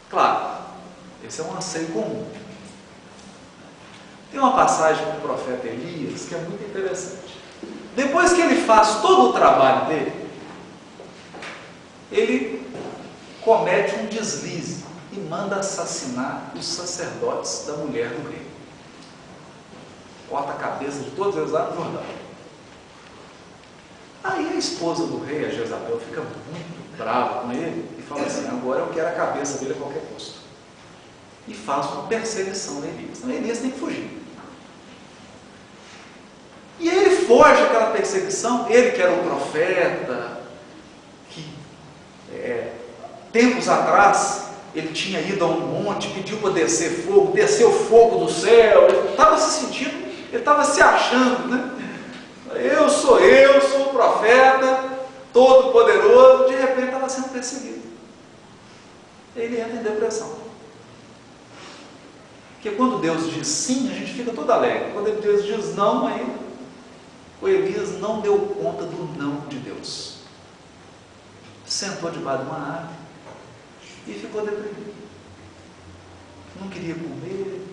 Claro, esse é um anseio comum. Tem uma passagem com o profeta Elias que é muito interessante. Depois que ele faz todo o trabalho dele, ele comete um deslize e manda assassinar os sacerdotes da mulher do rei. Corta a cabeça de todos eles lá no Jordão. Aí a esposa do rei, a Jezabel, fica muito brava com ele e fala assim: agora eu quero a cabeça dele a qualquer custo. E faz uma perseguição a Elias. Então Elias tem que fugir. E ele foge daquela perseguição, ele que era um profeta, que tempos atrás ele tinha ido a um monte, pediu para descer fogo, desceu fogo do céu, ele estava se sentindo, ele estava se achando, né? Eu sou o profeta, todo poderoso, de repente estava sendo perseguido. Ele entra em depressão. Porque quando Deus diz sim, a gente fica todo alegre. Quando Deus diz não, aí o Elias não deu conta do não de Deus. Sentou debaixo de uma árvore e ficou deprimido. Não queria comer.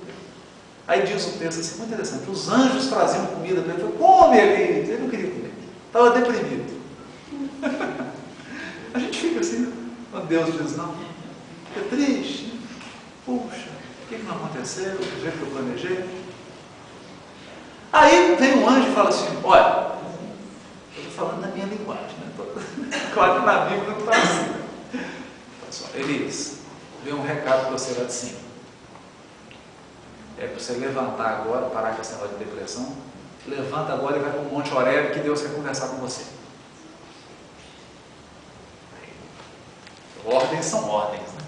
Aí diz o texto assim, muito interessante: os anjos traziam comida para ele. Ele falou: come, Elias. Ele não queria comer, estava deprimido. A gente fica assim, quando Deus diz não, fica triste. Puxa, o que não aconteceu do jeito que eu planejei? Aí vem um anjo e fala assim: olha, eu estou falando na minha linguagem, né? Claro que na Bíblia não está assim. Elias, vem um recado para você lá de cima. É para você levantar agora, parar com esse negócio de depressão. Levanta agora e vai para o Monte Horebe, que Deus quer conversar com você. Ordens são ordens, né?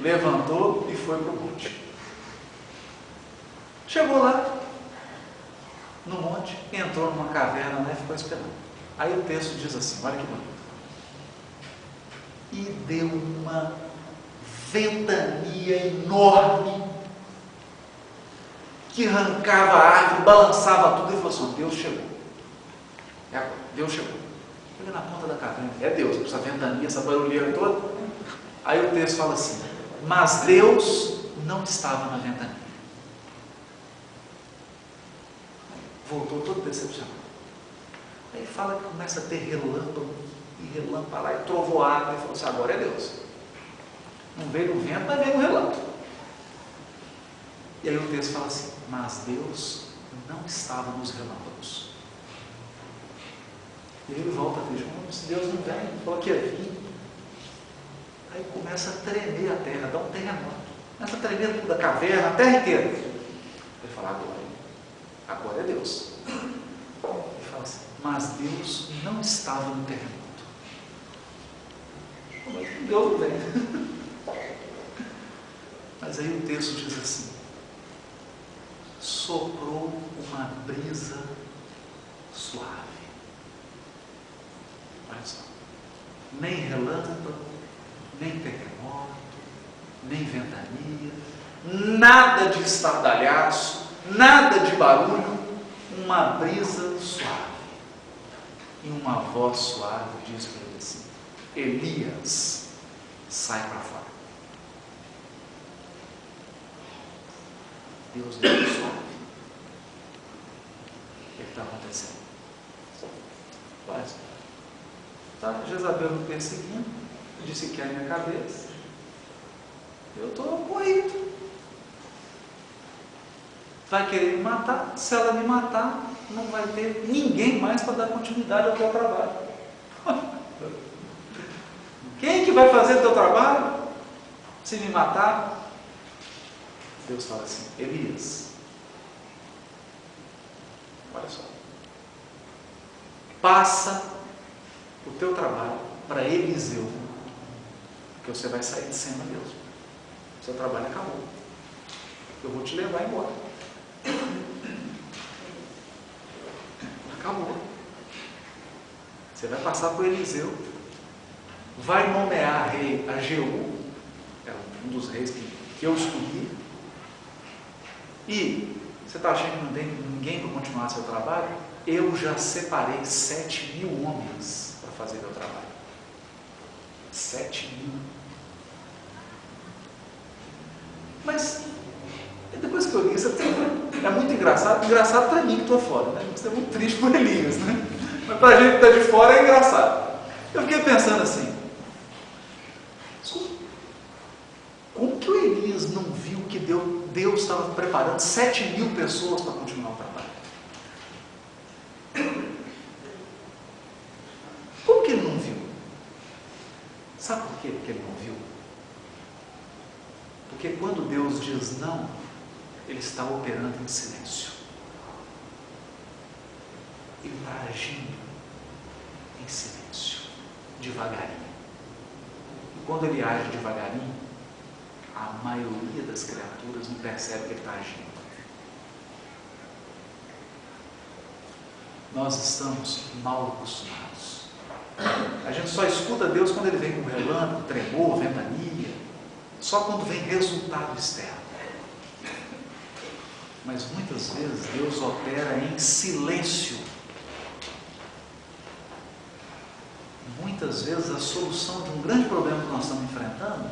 Levantou e foi para o monte. Chegou lá no monte, entrou numa caverna lá e ficou esperando. Aí o texto diz assim, olha que bonito: e deu uma ventania enorme que arrancava a árvore, balançava tudo, e falou assim: Deus chegou. É agora, Deus chegou. Chega na ponta da caverna, é Deus, essa ventania, essa barulheira toda. Aí o texto fala assim: mas Deus não estava na ventania. Voltou todo decepcionado. Aí fala que começa a ter relâmpago, e relâmpago lá, e trovoada, e falou assim: agora é Deus. Não veio no vento, mas veio no relâmpago. E aí o texto fala assim: mas Deus não estava nos relâmpagos. E aí ele volta a dizer: se Deus não vem, ele falou que ia vir. Aí começa a tremer a terra, dá um terremoto. Começa a tremer tudo, a caverna, a terra inteira. Ele fala: agora é Deus. Ele fala assim: mas Deus não estava no terremoto. Mas Deus não vem. Mas aí o texto diz assim: soprou uma brisa suave. Olha só, nem relâmpago, nem terremoto, nem ventania, nada de estardalhaço, nada de barulho, uma brisa suave. E uma voz suave diz para ele assim: Elias, sai para fora. Deus deu suave. O que está acontecendo? Quase. Tá, Jezabel me perseguindo, disse que é a minha cabeça. Eu estou moído. Vai querer me matar. Se ela me matar, não vai ter ninguém mais para dar continuidade ao teu trabalho. Quem que vai fazer o teu trabalho? Se me matar? Deus fala assim: Elias, olha só, passa o teu trabalho para Eliseu, porque você vai sair de cena mesmo. O seu trabalho acabou. Eu vou te levar embora. Acabou. Você vai passar por Eliseu, vai nomear rei Ageu, é um dos reis que eu escolhi, e você está achando que não tem ninguém para continuar seu trabalho? Eu já separei 7.000 homens para fazer meu trabalho. 7.000. Mas depois que eu li isso, é muito engraçado. Engraçado para mim que estou fora, né? Isso é muito triste por Elias, né? Mas para a gente que está de fora é engraçado. Eu fiquei pensando assim: como que o Elias não viu que Deus estava preparando 7.000 pessoas para continuar o trabalho? Como que ele não viu? Sabe por quê que ele não viu? Porque quando Deus diz não, Ele está operando em silêncio. Ele está agindo em silêncio, devagarinho. E quando Ele age devagarinho, a maioria das criaturas não percebe que Ele está agindo. Nós estamos mal acostumados. A gente só escuta Deus quando Ele vem com relâmpago, tremor, ventania, só quando vem resultado externo. Mas muitas vezes Deus opera em silêncio. Muitas vezes a solução de um grande problema que nós estamos enfrentando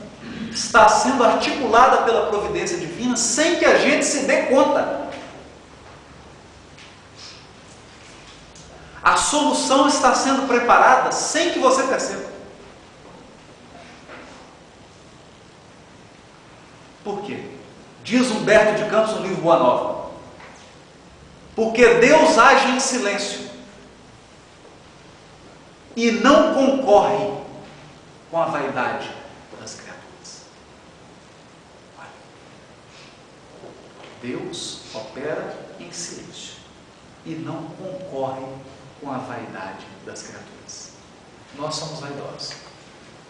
está sendo articulada pela providência divina sem que a gente se dê conta. A solução está sendo preparada sem que você perceba. Por quê? Diz Humberto de Campos no livro Boa Nova: porque Deus age em silêncio e não concorre com a vaidade das criaturas. Deus opera em silêncio e não concorre com a vaidade das criaturas. Nós somos vaidosos.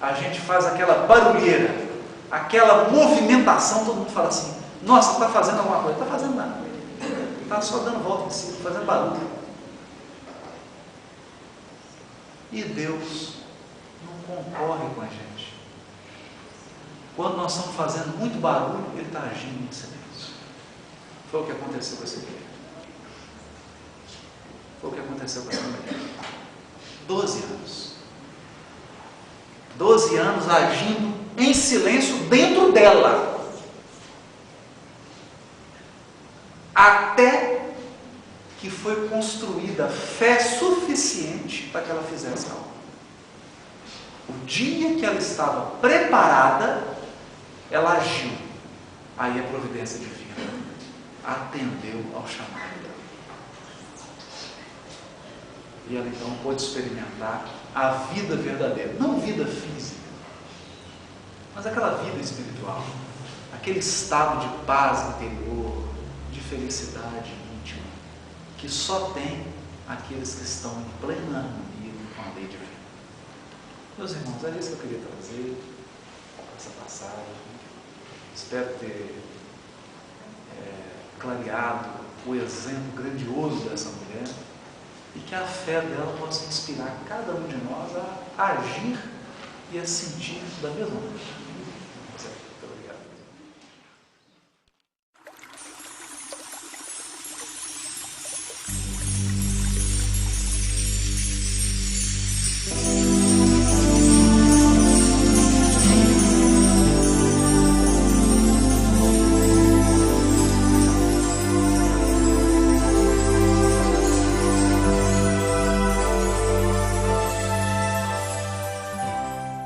A gente faz aquela barulheira, aquela movimentação, todo mundo fala assim: nossa, está fazendo alguma coisa. Não está fazendo nada. Está só dando volta em si, fazendo barulho. E Deus não concorre com a gente. Quando nós estamos fazendo muito barulho, Ele está agindo em silêncio. Foi o que aconteceu com essa mulher. Foi o que aconteceu com essa mulher. 12 anos. 12 anos agindo em silêncio dentro dela. Até que foi construída fé suficiente para que ela fizesse algo. O dia que ela estava preparada, ela agiu. Aí a providência divina atendeu ao chamado dela. E ela então pôde experimentar a vida verdadeira, não vida física, mas aquela vida espiritual, aquele estado de paz interior, de felicidade íntima, que só tem aqueles que estão em plena harmonia com a lei divina. Meus irmãos, era isso que eu queria trazer, essa passagem. Espero ter clareado o exemplo grandioso dessa mulher e que a fé dela possa inspirar cada um de nós a agir e a sentir da mesma maneira.